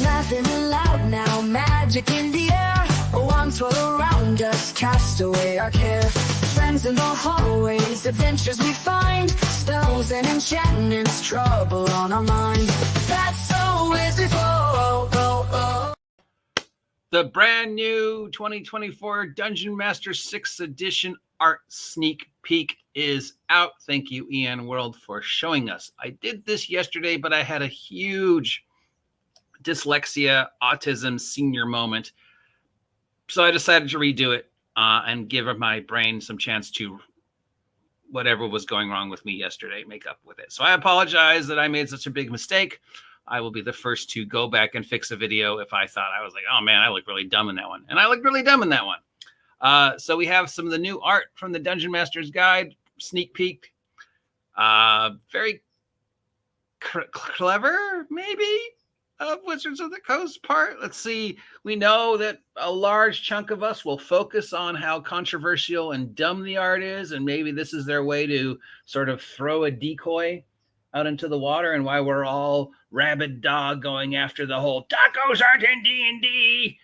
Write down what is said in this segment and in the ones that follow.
laughing aloud now, magic in the air. Wands roll around us, cast away our care. Friends in the hallways, adventures we find. Spells and enchantments, trouble on our mind. That's always before. The brand new 2024 Dungeon Master 6th edition art sneak peek is out. Thank you, EN World, for showing us. I did this yesterday, but I had a huge dyslexia, autism senior moment. So I decided to redo it and give my brain some chance to whatever was going wrong with me yesterday, make up with it. So I apologize that I made such a big mistake. I will be the first to go back and fix a video if I thought I was like, oh man, I look really dumb in that one. And I look really dumb in that one. So we have some of the new art from the Dungeon Master's Guide, sneak peek. Very clever, maybe, of Wizards of the Coast part. Let's see. We know that a large chunk of us will focus on how controversial and dumb the art is. And maybe this is their way to sort of throw a decoy out into the water, and why we're all rabid dog going after the whole tacos aren't in D&D.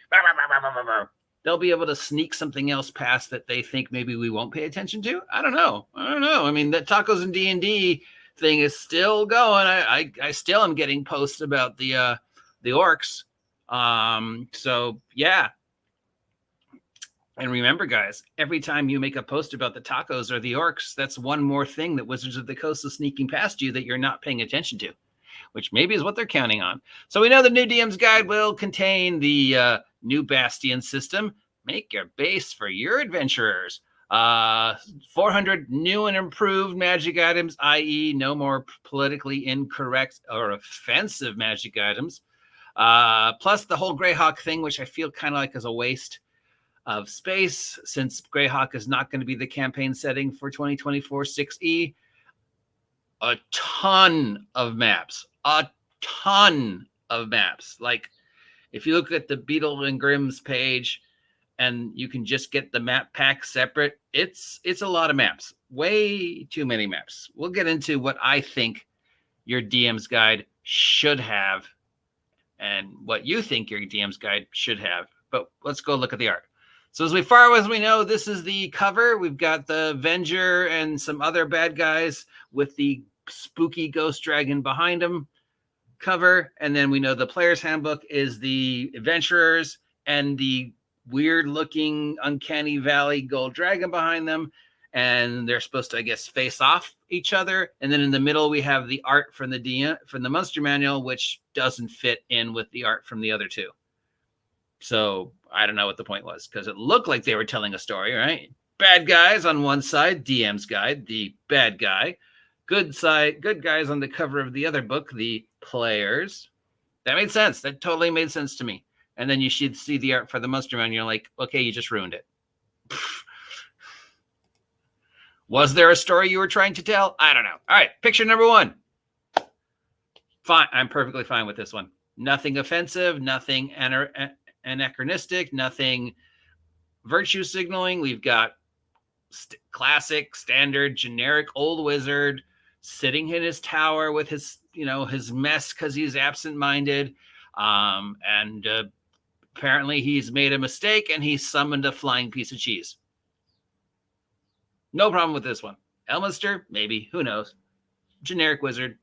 They'll be able to sneak something else past that they think maybe we won't pay attention to. I don't know. I mean, that tacos in D&D thing is still going. I still am getting posts about the orcs. So yeah. And remember, guys, every time you make a post about the tacos or the orcs, that's one more thing that Wizards of the Coast is sneaking past you that you're not paying attention to, which maybe is what they're counting on. So we know the new DM's Guide will contain the new Bastion system. Make your base for your adventurers. 400 new and improved magic items, i.e. no more politically incorrect or offensive magic items. Plus the whole Greyhawk thing, which I feel kind of like is a waste of space, since Greyhawk is not going to be the campaign setting for 2024 6E. A ton of maps. Like, if you look at the Beetle and Grimm's page, and you can just get the map pack separate, it's a lot of maps. Way too many maps. We'll get into what I think your DM's Guide should have, and what you think your DM's Guide should have. But let's go look at the art. So as far as we know, this is the cover. We've got the Avenger and some other bad guys with the spooky ghost dragon behind them cover. And then we know the player's handbook is the adventurers and the weird looking uncanny valley gold dragon behind them. And they're supposed to, I guess, face off each other. And then in the middle, we have the art from the Monster Manual, which doesn't fit in with the art from the other two. So I don't know what the point was, because it looked like they were telling a story, right? Bad guys on one side, DM's Guide, the bad guy. Good guys on the cover of the other book, the players. That made sense. That totally made sense to me. And then you should see the art for the Monster Manual. You're like, okay, you just ruined it. Was there a story you were trying to tell? I don't know. All right, picture number one. Fine. I'm perfectly fine with this one. Nothing offensive, nothing anachronistic, nothing virtue signaling. We've got classic, standard, generic old wizard sitting in his tower with his mess because he's absent-minded. And apparently he's made a mistake and he's summoned a flying piece of cheese. No problem with this one. Elminster, maybe. Who knows? Generic wizard.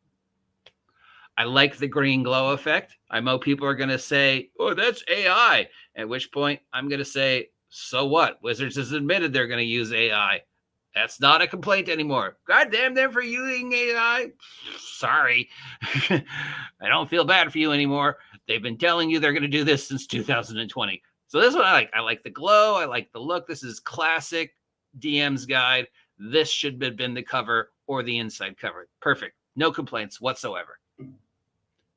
I like the green glow effect. I know people are going to say, oh, that's AI. At which point I'm going to say, so what? Wizards has admitted they're going to use AI. That's not a complaint anymore. God damn them for using AI. Sorry. I don't feel bad for you anymore. They've been telling you they're going to do this since 2020. So this one I like. I like the glow. I like the look. This is classic DM's Guide. This should have been the cover or the inside cover. Perfect. No complaints whatsoever.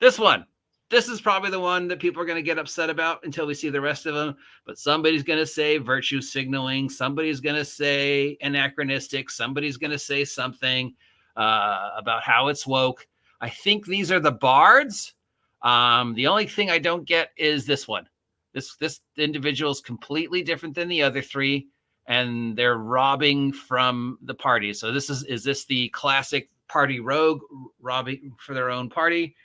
This one. This is probably the one that people are going to get upset about until we see the rest of them. But somebody's going to say virtue signaling. Somebody's going to say anachronistic. Somebody's going to say something about how it's woke. I think these are the bards. The only thing I don't get is this one. This individual is completely different than the other three, and they're robbing from the party. So is this the classic party rogue robbing for their own party,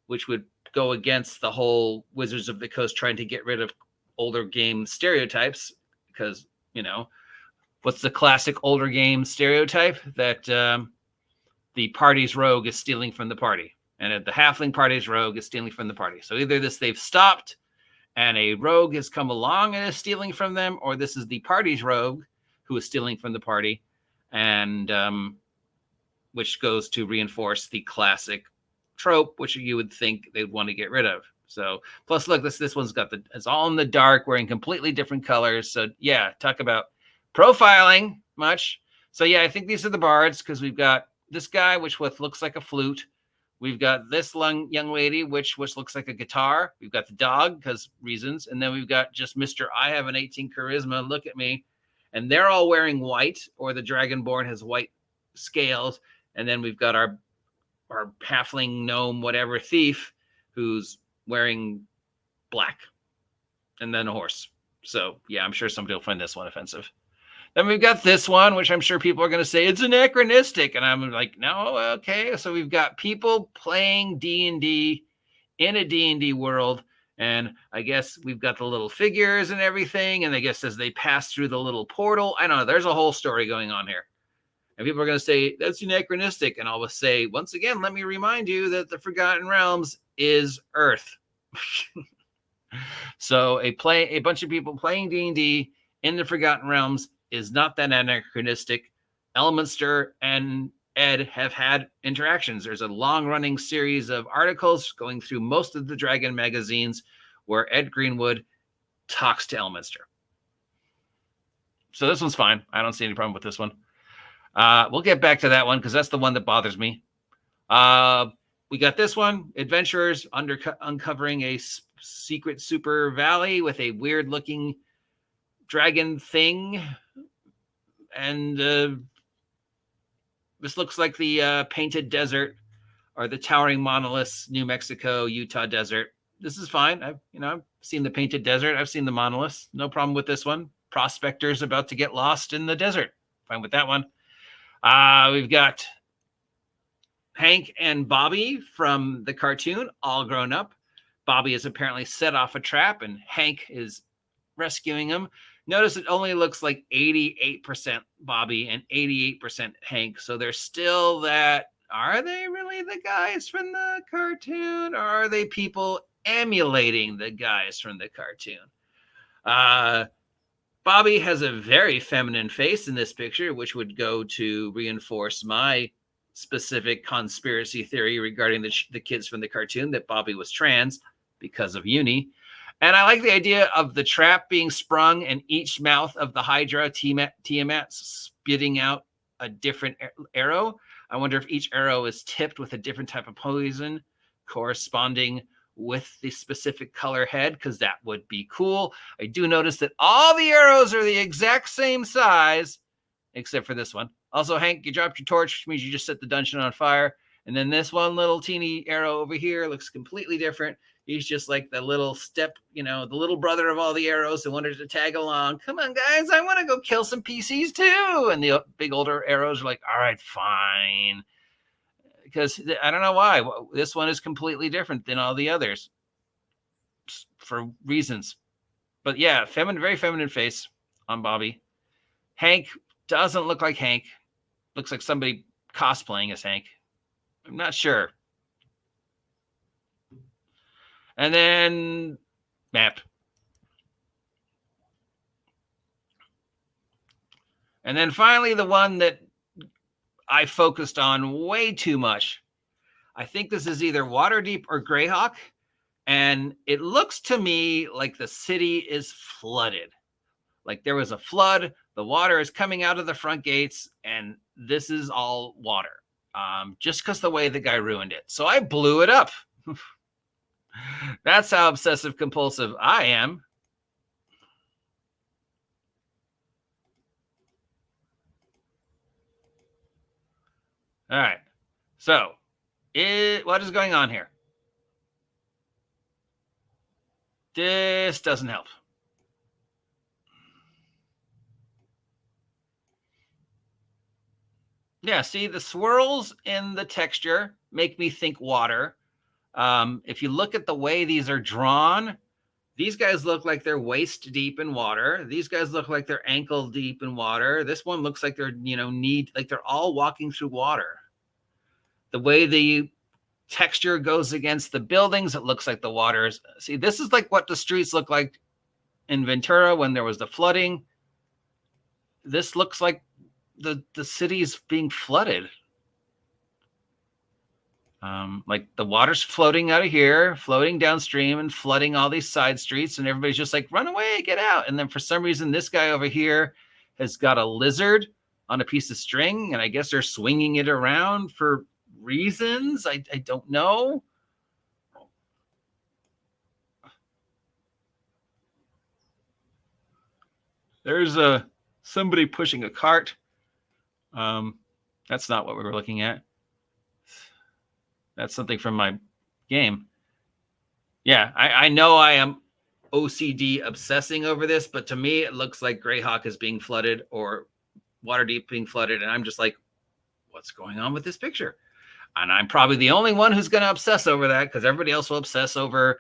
which would go against the whole Wizards of the Coast trying to get rid of older game stereotypes, because, you know, what's the classic older game stereotype? That the party's rogue is stealing from the party, and the halfling party's rogue is stealing from the party. So either this they've stopped and a rogue has come along and is stealing from them, or this is the party's rogue who is stealing from the party, and which goes to reinforce the classic trope, which you would think they'd want to get rid of. So plus, look, this one's got it's all in the dark, wearing completely different colors. So yeah, talk about profiling much. So yeah, I think these are the bards, because we've got this guy, which looks like a flute. We've got this young lady, which looks like a guitar. We've got the dog, because reasons. And then we've got just Mr. I have an 18 charisma, look at me. And they're all wearing white, or the Dragonborn has white scales. And then we've got our halfling gnome, whatever thief, who's wearing black. And then a horse. So yeah, I'm sure somebody will find this one offensive. Then we've got this one, which I'm sure people are going to say it's anachronistic. And I'm like, no, okay. So we've got people playing D&D in a D&D world. And I guess we've got the little figures and everything. And I guess as they pass through the little portal, I don't know, there's a whole story going on here. And people are going to say, that's anachronistic. And I'll say, once again, let me remind you that the Forgotten Realms is Earth. So a bunch of people playing D&D in the Forgotten Realms is not that anachronistic. Elminster and Ed have had interactions. There's a long-running series of articles going through most of the Dragon magazines where Ed Greenwood talks to Elminster. So this one's fine. I don't see any problem with this one. We'll get back to that one, because that's the one that bothers me. We got this one, adventurers uncovering a secret super valley with a weird-looking dragon thing. And this looks like the Painted Desert, or the Towering Monoliths, New Mexico, Utah Desert. This is fine. I've seen the Painted Desert. I've seen the monoliths. No problem with this one. Prospectors about to get lost in the desert. Fine with that one. We've got Hank and Bobby from the cartoon, all grown up. Bobby has apparently set off a trap, and Hank is rescuing him. Notice it only looks like 88% Bobby and 88% Hank. So there's still that, are they really the guys from the cartoon, or are they people emulating the guys from the cartoon? Bobby has a very feminine face in this picture, which would go to reinforce my specific conspiracy theory regarding the kids from the cartoon, that Bobby was trans because of uni. And I like the idea of the trap being sprung and each mouth of the Hydra Tiamat spitting out a different arrow. I wonder if each arrow is tipped with a different type of poison corresponding with the specific color head, because that would be cool. I do notice that all the arrows are the exact same size, except for this one. Also, Hank, you dropped your torch, which means you just set the dungeon on fire. And then this one little teeny arrow over here looks completely different. He's just like the little step, the little brother of all the arrows who wanted to tag along. Come on, guys, I want to go kill some PCs too. And the big older arrows are like, all right, fine. Because I don't know why. This one is completely different than all the others for reasons. But yeah, very feminine face on Bobby. Hank doesn't look like Hank. Looks like somebody cosplaying as Hank. I'm not sure. And then map. And then finally, the one that I focused on way too much. I think this is either Waterdeep or Greyhawk. And it looks to me like the city is flooded. Like there was a flood. The water is coming out of the front gates. And this is all water. Just because the way the guy ruined it. So I blew it up. That's how obsessive compulsive I am. All right. So what is going on here? This doesn't help. Yeah, see, the swirls in the texture make me think water. If you look at the way these are drawn, these guys look like they're waist deep in water. These guys look like they're ankle deep in water. This one looks like they're, like they're all walking through water. The way the texture goes against the buildings, it looks like the water is. See, this is like what the streets look like in Ventura when there was the flooding. This looks like the city's being flooded. Like the water's floating out of here, floating downstream and flooding all these side streets, and everybody's just like, run away, get out. And then for some reason, this guy over here has got a lizard on a piece of string, and I guess they're swinging it around for reasons. I don't know. There's somebody pushing a cart. That's not what we were looking at. That's something from my game. Yeah, I know I am OCD obsessing over this, but to me, it looks like Greyhawk is being flooded or Waterdeep being flooded. And I'm just like, what's going on with this picture? And I'm probably the only one who's going to obsess over that, because everybody else will obsess over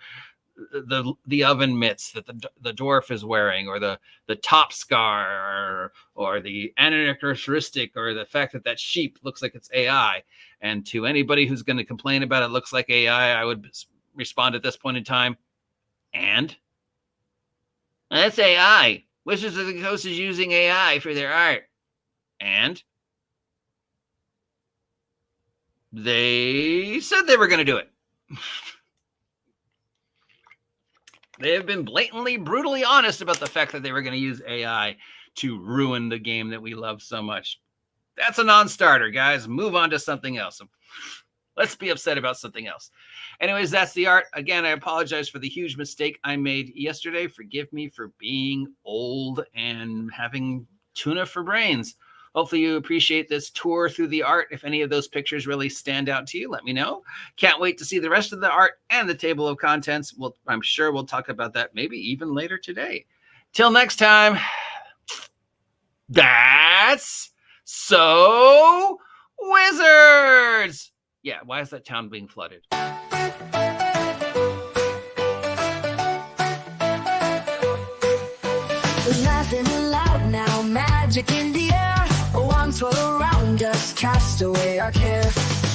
the oven mitts that the dwarf is wearing, or the top scar, or the anachronistic, or the fact that sheep looks like it's AI. And to anybody who's going to complain about it looks like AI, I would respond at this point in time, and that's AI. Wizards of the Coast is using AI for their art. And they said they were going to do it. They have been blatantly, brutally honest about the fact that they were going to use AI to ruin the game that we love so much. That's a non-starter, guys. Move on to something else. Let's be upset about something else. Anyways, that's the art. Again, I apologize for the huge mistake I made yesterday. Forgive me for being old and having tuna for brains. Hopefully you appreciate this tour through the art. If any of those pictures really stand out to you, let me know. Can't wait to see the rest of the art and the table of contents. I'm sure we'll talk about that maybe even later today. Till next time, that's so Wizards. Yeah, why is that town being flooded? Laughing aloud now, magic in the air. Arms all around us, cast away our care.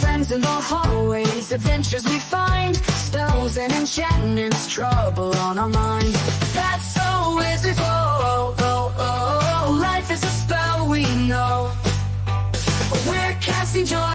Friends in the hallways, adventures we find. Spells and enchantments, trouble on our mind. That's so wizard. Oh, oh, oh, oh. Life is a spell we know. We're casting joy.